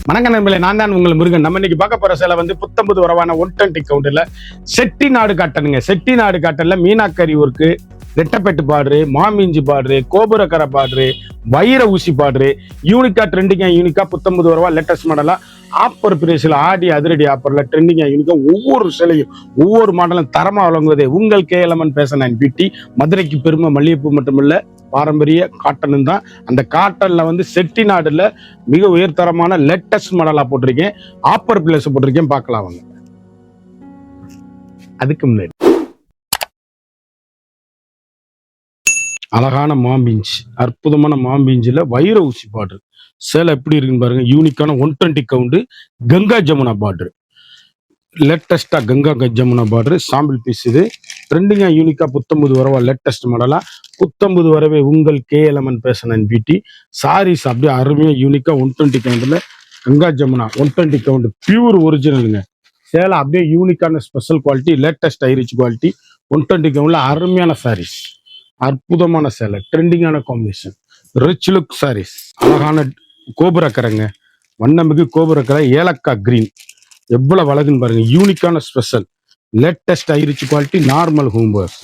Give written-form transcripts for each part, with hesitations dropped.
வணக்கம் நண்பர்களே, நான் தான் உங்கள் முருகன். நம்ம இன்னைக்கு பார்க்க போற சேலை வந்து 19 வரவான 120 கவுண்டர்ல செட்டிநாடு காட்டனுங்க. செட்டிநாடு காட்டன்ல மீனாக்கரி ஒர்க்கு, ரெட்டப்பெட்டு பார்டரு, மாமிஞ்சி பார்டரு, கோபுரக்கரை பார்டரு, வைர ஊசி பார்டரு, யூனிக்கா யூனிக்கா 19 வரவா லேட்டஸ்ட் மாடலா ஆப்பர் பிரைஸ்ல ஆடி அதிரடி ஆப்பர்ல ட்ரெண்டிங்கா யூனிக்கா ஒவ்வொரு சிலையும் ஒவ்வொரு மாடலும் தரமா வழங்குவதே உங்கள் KLMN ஃபேஷன் அண்ட் பியூட்டி. மதுரைக்கு பெருமை மல்லிகைப்பூ மட்டுமில்ல, பாரம்பரிய காட்டனும் தான். அந்த காட்டன்ல வந்து செட்டிநாடுல மிக உயர்தரமான லேட்டஸ்ட் மாடலா போட்டிருக்கேன், ஆப்பர் பிளேஸ் போட்டிருக்கேன். பார்க்கலாம் வாங்க. அதுக்கு முன்னாடி அழகான மாம்பிஞ்ச், அற்புதமான மாம்பிஞ்சில் வைர ஊசி பார்டர் சேலை எப்படி இருக்குன்னு பாருங்க. யூனிக்கான 120 கவுண்டு கங்கா ஜமுனா பார்டர், லேட்டஸ்டா Ganga Jamuna border sample piece. இது ட்ரெண்டிங்கா யூனிக்கா 19 வரவா லேட்டஸ்ட் மாடலா 19 வரவே உங்கள் KLMN fashion and beauty. Saris அப்படியே அருமையா யூனிக்கா 120 கவுண்டில் கங்கா ஜமுனா 120 கவுண்ட் பியூர் ஒரிஜினலுங்க. சேலை அப்படியே யூனிக்கான ஸ்பெஷல் குவாலிட்டி, லேட்டஸ்ட் ஐரிச் குவாலிட்டி 120 கவுண்ட்ல அருமையான சாரீஸ், அற்புதமான சேலை, ட்ரெண்டிங்கான காம்பினேஷன், ரிச் லுக் சாரீஸ். அழகான கோபுரக்கரைங்க, வண்ணமிகு கோபுரக்கரை, ஏலக்காய் கிரீன் எவ்வளவு அழகுன்னு பாருங்க. யூனிக்கான special latest ஐரிச் quality, normal home wash,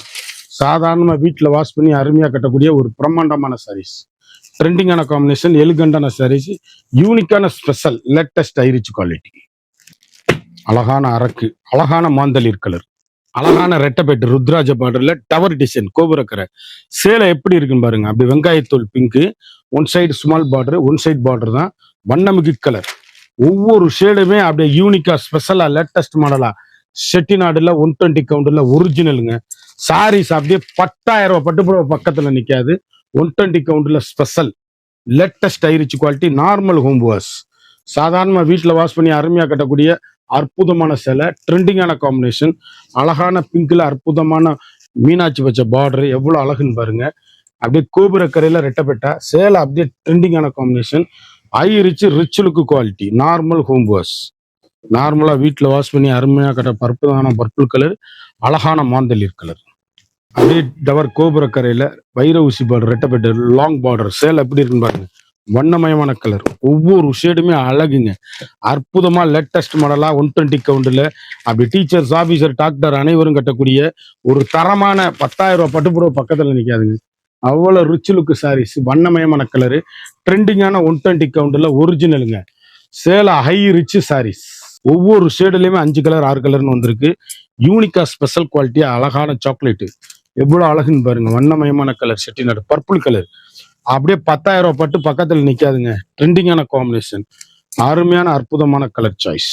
சாதாரணமாக வீட்டில் வாஷ் பண்ணி அருமையாக கட்டக்கூடிய ஒரு பிரம்மாண்டமான சாரீஸ், ட்ரெண்டிங்கான காம்பினேஷன், எலிகண்டான சாரீஸ், யூனிக்கான ஸ்பெஷல் லேட்டஸ்ட் ஐரிச் குவாலிட்டி. அழகான அரக்கு, அழகான மாந்தளிர் கலர், அழகான ரெட்டப்பேட்டு ருத்ராஜ பார்டர்ல டவர் டிசைன் கோபுரக்கரை சேலை எப்படி இருக்குன்னு பாருங்க. அப்படி வெங்காயத்தோல் pink, one side small border, one side border தான், வண்ணமிகு கலர். ஒவ்வொரு ஷேடுமே அப்படியே யூனிக்கா ஸ்பெஷலா லேட்டஸ்ட் மாடலா செட்டிநாடுல 120 கவுண்டர்ல ஒரிஜினலுங்க. சாரீஸ் அப்படியே 10,000 ரூபாய் பட்டுப்புடவை பக்கத்துல நிக்காது. 120 கவுண்டர்ல special latest ஐரிச் quality, normal home wash, சாதாரண வீட்டில் வாஷ் பண்ணி அருமையா கட்டக்கூடிய அற்புதமான சேலை, ட்ரெண்டிங்கான காம்பினேஷன், அழகான பிங்க்ல அற்புதமான மீனாட்சி வச்ச பார்டர் எவ்வளவு அழகுன்னு பாருங்க. அப்படியே கோபுரக்கரையில ரெட்டப்பெட்டா சேலை அப்படியே ட்ரெண்டிங்கான combination, rich look quality, normal home wash, நார்மலா வீட்டில் வாஷ் பண்ணி அருமையா கட்ட பர்பிளான பர்பிள் கலர், அழகான மாந்தளிர் கலர். அப்படியே டவர் கோபுரக்கரையில வைர ஊசி பார்டர், ரெட்டப்பெட்டு லாங் பார்டர் சேலை எப்படி இருக்குன்னு பாருங்க. வண்ணமயமான கலர், ஒவ்வொரு ஷேடுமே அழகுங்க. அற்புதமா லேட்டஸ்ட் மாடலா 120 கவுண்டில் அப்படி டீச்சர்ஸ், ஆபீசர், டாக்டர் அனைவரும் கட்டக்கூடிய ஒரு தரமான 10,000 ரூபாய் பட்டுப்புடவை பக்கத்துல நிக்காதுங்க. அவ்வளவு ரிச் லுக்கு சாரீஸ், வண்ணமயமான கலரு, ட்ரெண்டிங்கான 120 கவுண்டில் ஒரிஜினலுங்க. சேலை ஹை ரிச் சாரீஸ், ஒவ்வொரு ஷேடுலயுமே 5 கலர் 6 கலர்னு வந்திருக்கு. யூனிக்கா ஸ்பெஷல் குவாலிட்டியா அழகான சாக்லேட்டு எவ்வளவு அழகுன்னு பாருங்க. வண்ணமயமான கலர் செட்டிநாடு பர்பிள் கலர் அப்படியே 10,000 ரூபாய் பட்டு பக்கத்துல நிக்காதுங்க. ட்ரெண்டிங்கான காம்பினேஷன், அருமையான அற்புதமான கலர் சாய்ஸ்.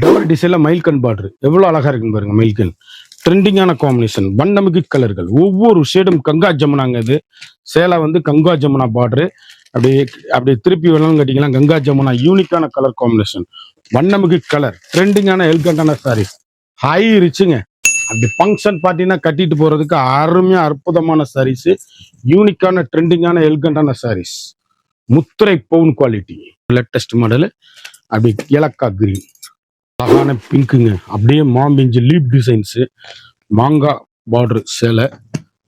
டவர் டிசைன்ல மயில்கண் பார்டர் எவ்வளவு அழகா இருக்குன்னு பாருங்க. மயில்கண் ட்ரெண்டிங்கான காம்பினேஷன், வண்ணமிகு கலர்கள், ஒவ்வொரு ஷேடும் கங்கா ஜமுனாங்க. இது சேலை வந்து கங்கா ஜமுனா பார்டரு, அப்படியே திருப்பி வேணாலும் கட்டிக்கலாம். கங்கா ஜமுனா யூனிக்கான கலர் காம்பினேஷன், வண்ணமிகு கலர், ட்ரெண்டிங்கான எல்கண்டான சாரீஸ், ஹை ரிச்சுங்க. அப்படி ஃபங்க்ஷன் பார்ட்டினா கட்டிட்டு போறதுக்கு அருமையா அற்புதமான சாரீஸ், யூனிக்கான ட்ரெண்டிங்கான எல்கண்டான சாரீஸ், முத்திரை பவுன் குவாலிட்டி, லேட்டஸ்ட் மாடல். அப்படி ஏலக்காய் கிரீன், அழகான பிங்க்குங்க. அப்படியே மாம்பிஞ்சு லீப் டிசைன்ஸ், மாங்காய் பார்டர் சேலை,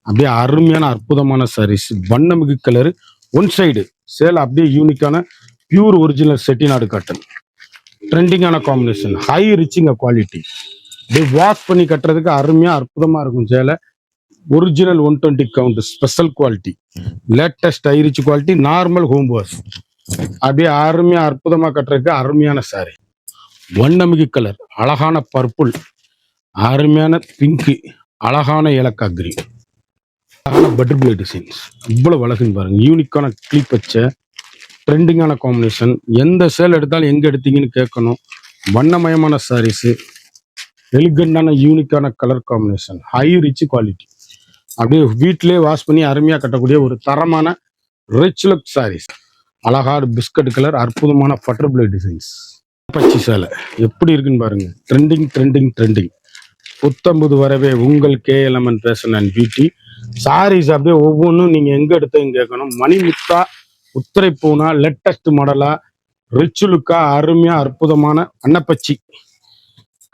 அப்படியே அருமையான அற்புதமான சாரீஸ், வண்ணமிகு கலர், ஒன் சைடு சேலை அப்படியே யூனிக்கான பியூர் ஒரிஜினல் செட்டிநாடு காட்டன், ட்ரெண்டிங்கான காம்பினேஷன், ஹை ரிச்சிங்க குவாலிட்டி. அப்படியே வாஷ் பண்ணி கட்டுறதுக்கு அருமையா அற்புதமா இருக்கும் சேலை. Original 120 count special quality, latest ஐரிச் quality, normal home wash. அப்படியே அருமையா அற்புதமா கட்டுறதுக்கு அருமையான சாரி, வண்ணமிகு கலர், அழகான பர்பிள், அருமையான பிங்க், அழகான ஏலக்காய் கிரீன், அழகான பட்டர்ஃப்ளை டிசைன்ஸ் இவ்வளவு அழகுன்னு பாருங்க. யூனிக்கான கிளிப் வச்ச ட்ரெண்டிங்கான காம்பினேஷன். எந்த சேல் எடுத்தாலும் எங்க எடுத்தீங்கன்னு கேட்கணும். வண்ணமயமான சாரீஸ், எலிகண்டான யூனிக்கான colour combination, high rich quality. அப்படியே வீட்டிலேயே வாஷ் பண்ணி அருமையா கட்டக்கூடிய ஒரு தரமான ரிச் லுக் சாரீஸ், அழகான பிஸ்கட் கலர், அற்புதமான பட்டர்ஃப்ளை டிசைன்ஸ். பச்சி சேலை எப்படி இருக்குன்னு பாருங்க. ட்ரெண்டிங் ட்ரெண்டிங் ட்ரெண்டிங் 19 வரவே உங்கள் KLMN fashion and beauty. Saris அப்படியே ஒவ்வொன்றும் நீங்க எங்க எடுத்தீங்க கேட்கணும். மணிமுத்தா, உத்திரை பூனா, லேட்டஸ்ட் மாடலா, ரிச் லுக்கா, அருமையா அற்புதமான அன்னப்பச்சி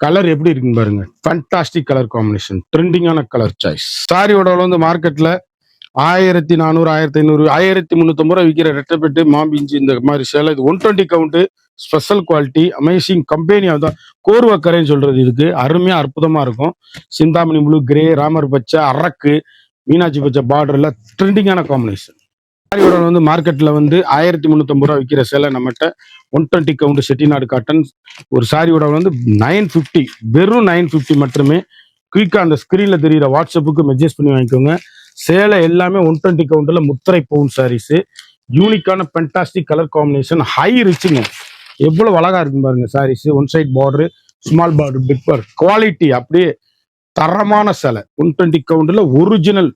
கலர் எப்படி இருக்குன்னு பாருங்க. ஃபேண்டாஸ்டிக் கலர் காம்பினேஷன், ட்ரெண்டிங்கான கலர் சாய்ஸ். சாரியோட வந்து மார்க்கெட்ல 1400, 1500, 1350 ரூபாய் விற்கிற ரெட்டப்பெட்டு மாம்பிஞ்சு இந்த மாதிரி சேலை. இது 120 count special quality, amazing company. அதான் கோர்வக்கரைன்னு சொல்றது. இதுக்கு அருமையா அற்புதமா இருக்கும். சிந்தாமணி ப்ளூ, கிரே, ராமர் பச்சை, அரக்கு, மீனாட்சி பச்சை பார்டர்ல ட்ரெண்டிங்கான காம்பினேஷன். சாரியோட வந்து மார்க்கெட்ல வந்து 1350 ரூபா விற்கிற சேலை நம்மகிட்ட 120 கவுண்ட் செட்டிநாடு காட்டன். ஒரு சாரியோட வந்து 950, வெறும் 950 மட்டுமே. குயிக்கா அந்த ஸ்கிரீன்ல தெரியுற வாட்ஸ்அப்புக்கு மெசேஜ் பண்ணி வாங்கிக்கோங்க. சேலை எல்லாமே 120 கவுண்ட்ல முத்திரை பவுன் சாரீஸ். யூனிக்கான பென்டாஸ்டிக் கலர் காம்பினேஷன், ஹை ரிச்சுங்க. எவ்வளவு அழகா இருக்கு பாருங்க sarees. One side border, small border, big border, quality அப்படியே தரமான சேலை. 120 கவுண்ட்ல ஒரிஜினல்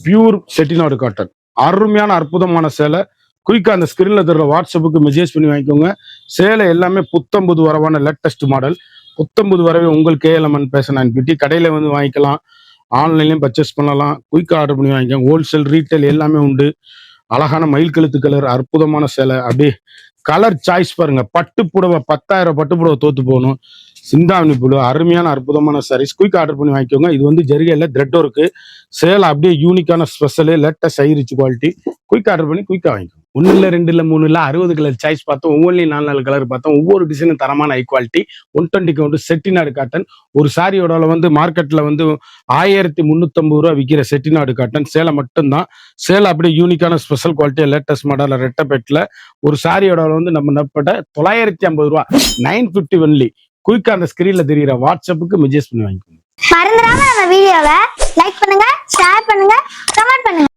பியூர் செட்டிநாடு காட்டன். அருமையான அற்புதமான சேலை. குயிக்கா அந்த ஸ்கிரீன்ல தர்ற வாட்ஸ்அப்புக்கு மெசேஜ் பண்ணி வாங்கிக்கோங்க. சேலை எல்லாமே புத்தம்புது வரவான லேட்டஸ்ட் மாடல். புத்தம்புது வரவே உங்கள் KLMN ஃபேஷன் அண்ட் பியூட்டி. கடையில வந்து வாங்கிக்கலாம், ஆன்லைன்லயும் பர்ச்சேஸ் பண்ணலாம். குயிக்கா ஆர்டர் பண்ணி வாங்கிக்கோங்க. ஹோல்சேல், ரீட்டைல் எல்லாமே உண்டு. அழகான மயில் கழுத்து கலர், அற்புதமான சேலை. அப்படியே கலர் சாய்ஸ் பாருங்க. பட்டு புடவை 10,000 பட்டு புடவை தோத்து போகணும். சிந்தாமணி புழு, அருமையான அற்புதமான சாரீஸ். குயிக் ஆர்டர் பண்ணி வாங்கிக்கோங்க. இது வந்து ஜரிகையில் த்ரெட் ஒர்க்கு. சேலை அப்படியே யூனிக்கான special, latest high rich quality. Quick order பண்ணி குயிக்காக வாங்கிக்கோங்க. 1 இல்லை 2 இல்லை 3 இல்லை 60 கலர் சாய்ஸ் பார்த்தோம். ஒவ்வொன்றையும் 4 கலர் பார்த்தோம். ஒவ்வொரு டிசைனும் தரமான high quality. 120 count Chettinad cotton. ஒரு சாரியோட வந்து மார்க்கெட்டில் வந்து 1350 ரூபா விற்கிற செட்டிநாடு காட்டன் சேலை மட்டும்தான். சேலை அப்படியே யூனிக்கான ஸ்பெஷல் குவாலிட்டியாக லேட்டஸ்ட் மாடலில் ரெட்டப்பேட்டில். ஒரு சாரியோட வந்து நம்ம நப்பட்ட 950 ரூபா, 950 ஒன்லி. குயிக்கா அந்த ஸ்கிரீன்ல தெரியுற வாட்ஸ்அப்புக்கு மெசேஜ் பண்ணி வாங்கிக்கோங்க. மறந்துடாம நம்ம வீடியோவை லைக் பண்ணுங்க, ஷேர் பண்ணுங்க, கமெண்ட் பண்ணுங்க.